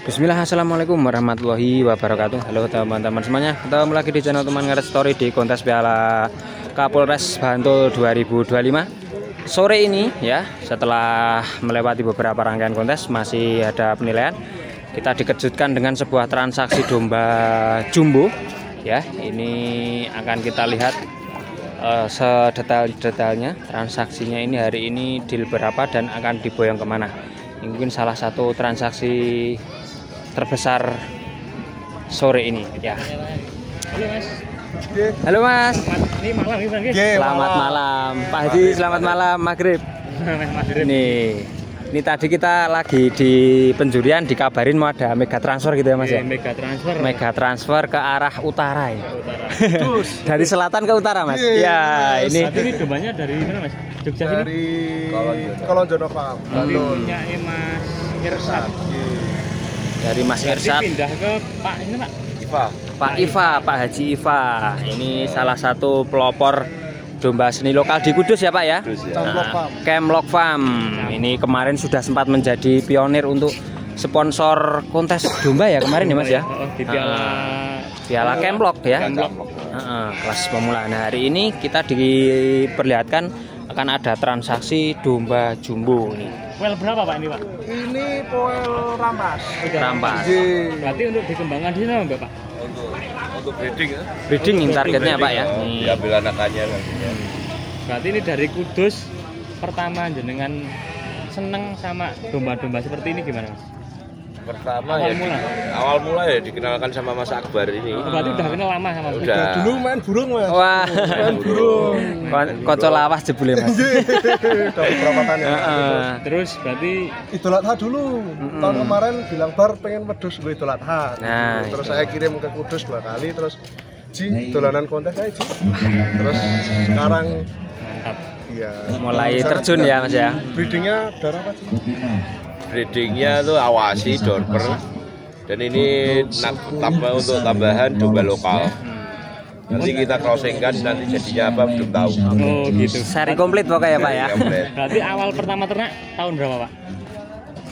Bismillah, assalamualaikum warahmatullahi wabarakatuh. Halo teman-teman semuanya, ketemu lagi di channel Teman Ngaret Story di kontes Piala Kapolres Bantul 2025. Sore ini ya, setelah melewati beberapa rangkaian kontes, masih ada penilaian. Kita dikejutkan dengan sebuah transaksi domba jumbo. Ya, ini akan kita lihat sedetail-detailnya transaksinya ini hari ini deal berapa dan akan diboyong kemana. Ini mungkin salah satu transaksi terbesar sore ini ya. Halo Mas. Halo Mas. Ini malam ini Bang. Selamat malam Pak Haji, selamat malam maghrib. Ini tadi kita lagi di penjurian dikabarin mau ada mega transfer gitu ya Mas ya. Mega transfer ke arah utara ya. Dari selatan ke utara Mas. Ya, ini. Ini dombanya dari mana Mas? Jogja sini? Dari Kolonjono Farm. Punya Mas Irsat. Dari Mas Irsat. Pindah ke Pak ini Pak. Pak Iva, Pak Haji Iva. Ini salah satu pelopor domba seni lokal di Kudus ya Pak ya. Kemlok Farm. Ini kemarin sudah sempat menjadi pionir untuk sponsor kontes domba ya kemarin ya Mas ya. Di Piala Kemlok ya. Kelas pemula. Nah, hari ini kita diperlihatkan akan ada transaksi domba jumbo nih. Well berapa Pak ini Pak? Ini poel rampas. Rampas. Berarti untuk dikembangkan di sana Mbak Pak? Untuk breeding ya. Breeding targetnya Pak ya. Diambil anakannya nantinya. Berarti ini dari Kudus pertama jenengan seneng sama domba-domba seperti ini gimana Mas? Pertama Awal awal mula ya dikenalkan sama Mas Akbar ini. Berarti udah kenal lama sama Mas? Udah. Dulu main burung Mas. Wah. Main burung. Kocok lawas jebule Mas. Udah beberapa tahun ya. Terus berarti Idul Adha dulu. Tahun kemarin bilang Bar pengen wedhus gue Idul Adha. Nah, Terus saya kirim ke Kudus 2 kali terus Ji dolanan kontes aja Ji. Terus sekarang mantap. iya mulai terjun ya Mas ya. Breedingnya darah apa sih? Breedingnya tuh awasi dorper. Dan ini untuk tambahan domba lokal. Nanti kita crossingkan nanti jadinya apa belum tahu. Oh gitu. Seri komplit pokoknya Pak ya. Berarti awal pertama ternak tahun berapa Pak?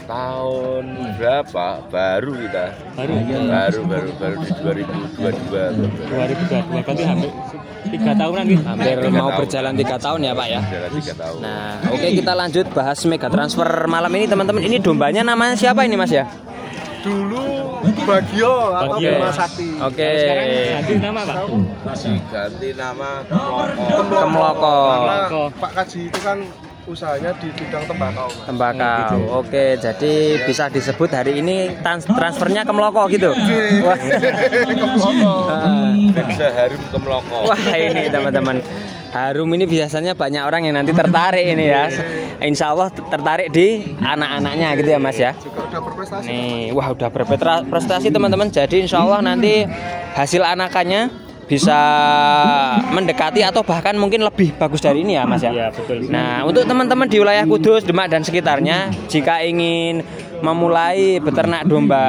Tahun berapa? Baru kita. Baru di 2022. 2022. Berarti hampir 3 tahunan gitu. Hampir mau berjalan 3 tahun ya Pak ya. Jalan 3 tahun. Nah, oke kita lanjut bahas mega transfer malam ini teman-teman. Ini dombanya namanya siapa ini Mas ya? Dulu Bagio atau Bagio. Bima Sakti. Oke. Sekarang ganti nama Pak. Ganti nama Kemloko. Kemloko. Karena Pak Kaji itu kan usahanya di bidang tembakau. Mas. Tembakau. Oke, jadi bisa disebut hari ini transfernya Kemloko gitu. Wah. Bisa Harum Kemloko. Wah, ini teman-teman. Harum ini biasanya banyak orang yang nanti tertarik ini ya. Insya Allah tertarik di anak-anaknya gitu ya Mas ya. Juga udah berprestasi. Nih, wah udah berprestasi teman-teman. Jadi insya Allah nanti hasil anakannya bisa mendekati atau bahkan mungkin lebih bagus dari ini ya Mas ya. Iya betul. Nah, untuk teman-teman di wilayah Kudus, Demak dan sekitarnya, jika ingin memulai beternak domba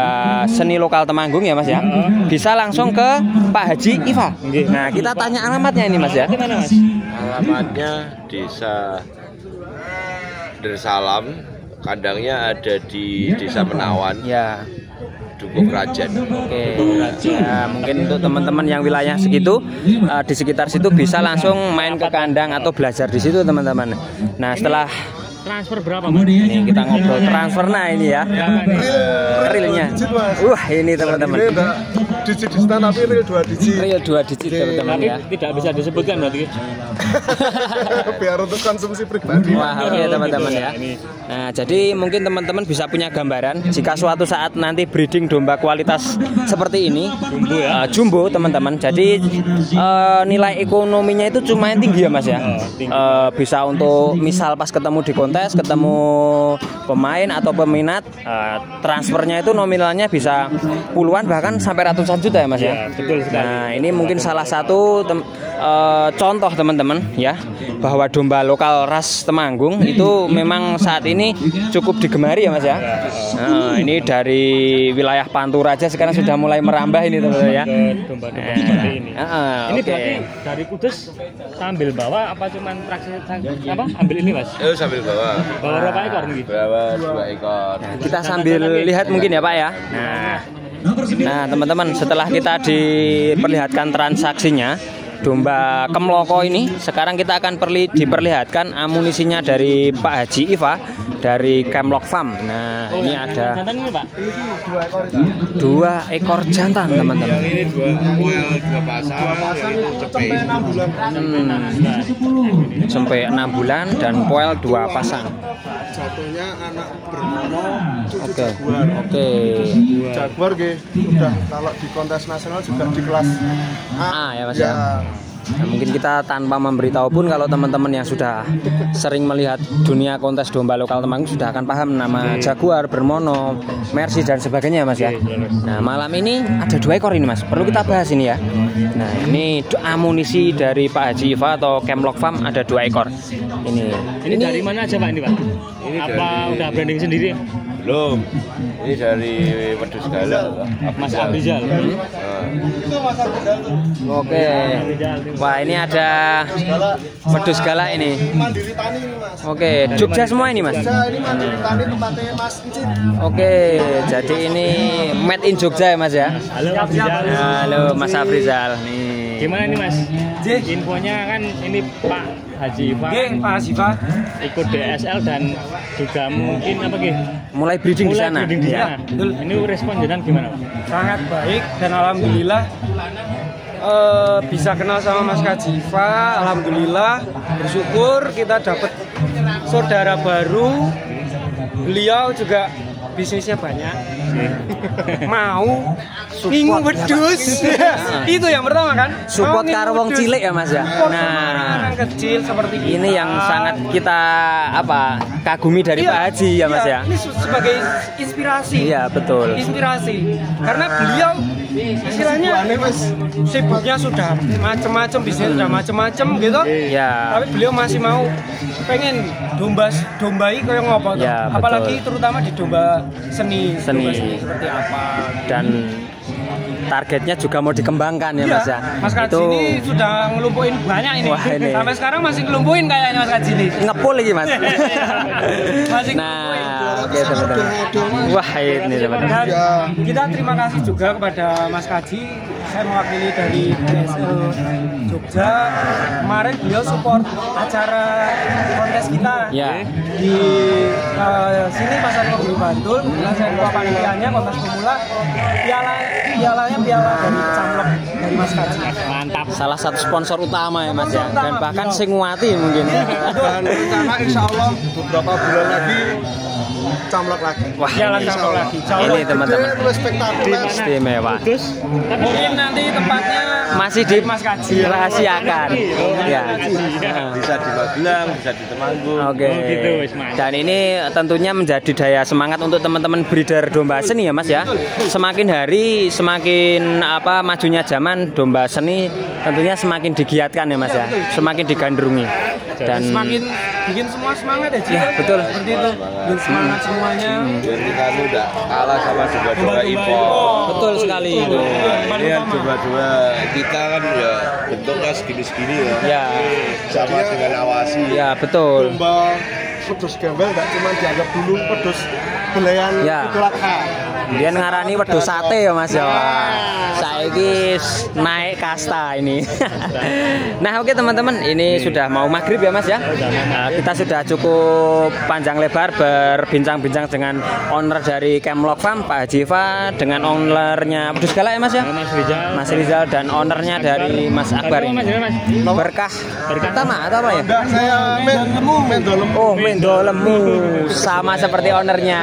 seni lokal Temanggung ya Mas ya, bisa langsung ke Pak Haji Iva. Nah, kita tanya alamatnya ini Mas ya. Di mana Mas? Alamatnya Desa Dersalam, kandangnya ada di Desa Menawan, Ya. Dukuh Kerajaan. Oke. Ya, mungkin untuk teman-teman yang wilayah segitu di sekitar situ bisa langsung main ke kandang atau belajar di situ teman-teman. Nah, setelah Transfer berapa Mas? ini kita ngobrol transfer nah ini ya. Realnya. Wah, ini teman-teman. Ini enggak digit tapi real 2 digit. Real 2 digit teman-teman Tapi ya. tidak bisa disebutkan berarti. Biar untuk konsumsi pribadi. Wah, oke teman-teman ya. Nah, jadi mungkin teman-teman bisa punya gambaran jika suatu saat nanti breeding domba kualitas seperti ini, Jumbo ya. jumbo teman-teman. Jadi nilai ekonominya itu cuma yang tinggi ya Mas ya. Bisa untuk misal pas ketemu di kontes, ketemu pemain atau peminat, transfernya itu nominalnya bisa puluhan bahkan sampai ratusan juta ya Mas ya. Ya, betul sekali. Nah, ini mungkin salah satu contoh teman-teman ya, bahwa domba lokal ras Temanggung itu memang saat ini cukup digemari ya Mas ya. Nah, ini dari wilayah Pantura aja sekarang sudah mulai merambah ini teman-teman ya. Domba-domba seperti ini. Ini Oke. berarti dari Kudus sambil bawa apa cuman praksi apa ambil ini Mas? Sambil bawa Bawa berapa ekor nih? Bawa 2 ekor. Nah, kita sambil lihat mungkin ya Pak ya. Nah teman-teman, setelah kita diperlihatkan transaksinya domba Kemloko ini, sekarang kita akan diperlihatkan amunisinya dari Pak Haji Iva dari Kemlok Farm. Nah ini ada Jantan ini Pak? 2 ekor jantan teman-teman. Ini 2 pasang, Sampai 6 bulan dan poel 2 pasang. Jatuhnya anak bermono cucu Oke. Jaguar. Oke. Jaguar udah kalau di kontes nasional juga di kelas A ya Mas ya. Nah, mungkin kita tanpa memberitahu pun kalau teman-teman yang sudah sering melihat dunia kontes domba lokal Temanggung sudah akan paham nama Jaguar, Bermono, Mercy dan sebagainya Mas ya. Nah malam ini ada 2 ekor ini Mas, perlu kita bahas ini ya. Nah ini amunisi dari Pak Haji Iva atau Kemlok Farm ada 2 ekor. Ini dari mana aja Pak ini Pak? Ini Apa udah branding sendiri? belum. Ini dari Wedus Gala, Mas Abrizal. Oke. Wah ini ada wedus galak ini. Mandiri Tani ini Mas. Oke, Jogja semua ini Mas. Jogja ini Mandiri Tani tempatnya Mas Encit. Oke, jadi ini made in Jogja ya Mas ya. Halo Mas Abrizal. Halo Mas Afrizal nih. Gimana nih Mas? Infonya kan ini Pak Haji Iva Pak Asifa ikut DSL dan juga mungkin apa gitu? Mulai breeding di sana. Breeding di Iya, sana. betul. Ini respon jenengan gimana? sangat baik dan alhamdulillah bisa kenal sama Mas Kajiva. Alhamdulillah bersyukur kita dapat saudara baru. Beliau juga bisnisnya banyak. Mau minggu wedus. Itu yang pertama kan. Support Mau karo wong wedus. cilik ya Mas ya. Support sama Nah, anak-anak kecil seperti kita. ini yang sangat kita kagumi dari Iya, Pak Haji ya Mas iya, ya. Ini sebagai inspirasi. Iya betul. Inspirasi karena beliau istilahnya sibuknya sudah macam-macam, bisnis sudah macam-macam gitu. Ya. Tapi beliau masih mau pengen dombai kayak ngopo tuh. Ya, betul. Apalagi terutama di domba seni. Seni. Domba seni seperti apa. Dan targetnya juga mau dikembangkan ya Mas ya. Mas Kaji ini sudah ngelumpuin banyak ini. Wah, ini. Sampai sekarang masih ngelumpuin kayaknya Mas Kaji ini. ngepul lagi Mas. Masih Nah, oke teman-teman. Wah ini teman-teman. Dan kita terima kasih juga kepada Mas Kaji. Saya mewakili dari DSL Jogja. Kemarin beliau support acara kontes kita Ya. di sini Pasar Kopi Bantul. Kebetulan saya ketua panitianya kontes pemula. Pialanya piala dari Camlok dari Mas Kaji. Mantap. Salah satu sponsor utama ya Mas ya. Dan bahkan sing nguati mungkin. Dan rencana insya Allah beberapa bulan lagi Camlok lagi. Wah, Piala ini, Camlok lagi. ini teman-teman. Terus spektakuler. Istimewa. Terus Mungkin nanti tempatnya Masih Mas Kaji. dirahasiakan. Ya. Bisa di Magelang, bisa di Temanggung. Oke. Oh, gitu, wis, Mas. Dan ini tentunya menjadi daya semangat untuk teman-teman breeder domba seni ya Mas ya. Semakin hari semakin majunya zaman domba seni tentunya semakin digiatkan ya Mas ya. Semakin digandrungi. Dan Semakin bikin semua semangat ya Ji. Ya, betul. Seperti itu. Bikin semangat semuanya. Biar kita tuh udah kalah sama domba-domba impor. betul sekali itu. Ini kan domba-domba kita kan ya bentuknya segini-segini ya. Ya. Sama dengan awasi. Ya, betul. Domba pedus gembel nggak cuma dianggap dulu pedus belayan Ya. Idul Adha. Dia ngarani wedhus sate ya Mas ya. Saiki naik kasta ini. Nah, oke teman-teman, ini sudah mau maghrib ya Mas ya. Kita sudah cukup panjang lebar berbincang-bincang dengan owner dari Kemlok Farm Pak Haji Iva, dengan ownernya wedhus galak ya Mas ya. Mas Rizal. Mas Rizal dan ownernya dari Mas Akbar ini. Berkah pertama atau apa ya? Enggak, saya mendolem. Oh, mendolemu sama seperti ownernya.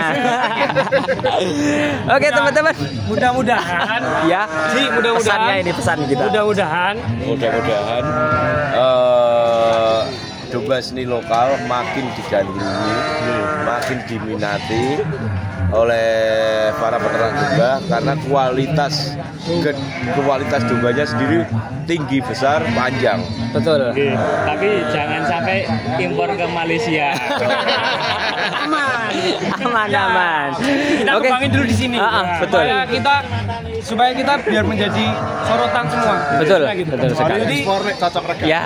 Oke teman-teman, Mudah-mudahan ya. Ji, mudah-mudahan Pesannya ini pesan kita. Mudah-mudahan Mudah-mudahan domba seni lokal makin digandrungi, makin semakin diminati oleh para peternak domba karena kualitas dombanya sendiri tinggi, besar, panjang. Betul. Oke, tapi jangan sampai impor ke Malaysia. Aman. Kita Oke. kembangin dulu di sini. Betul. Supaya kita biar menjadi sorotan semua. Betul, Gitu. betul sekali. Jadi Ekspor nek cocok rega. Ya,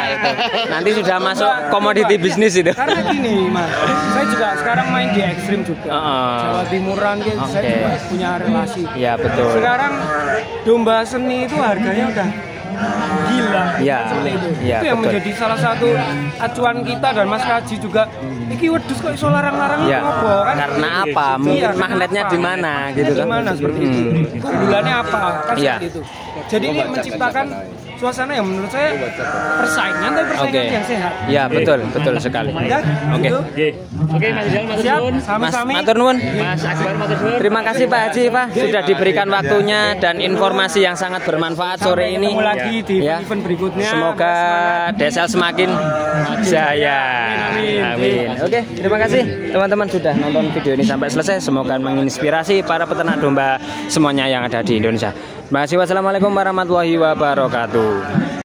itu. Nanti sudah masuk komoditi bisnis itu. karena gini Mas, saya juga sekarang main di ekstrim juga. Jawa Timuran gitu, saya Oke. juga punya relasi. Ya, betul. Sekarang domba seni itu harganya udah gila. Ya, Seperti itu. ya, Itu yang betul. menjadi salah satu acuan kita dan Mas Kaji juga. Iki wedhus kok iso larang-larang Ya. apa kan? Karena apa? Mungkin Iya, magnetnya apa? di mana gitu Di kan. mana seperti itu. Keunggulannya apa? Kan Iya. seperti itu. Jadi ini menciptakan suasana yang menurut saya persaingan tapi persaingan Oke. yang sehat. Ya, betul sekali. Ya, Oke. gitu. Oke, Mas Rizal, matur Siap, nuwun. Mas sami-sami. matur nuwun. Mas Akbar, matur nuwun. Terima kasih Pak Haji Pak sudah diberikan waktunya dan informasi yang sangat bermanfaat sore Sampai ini. ketemu lagi di Ya. event berikutnya. Semoga desa semakin jaya. Amin. Oke, terima kasih teman-teman sudah nonton video ini sampai selesai. Semoga menginspirasi para peternak domba semuanya yang ada di Indonesia. Terima kasih. Wassalamualaikum warahmatullahi wabarakatuh.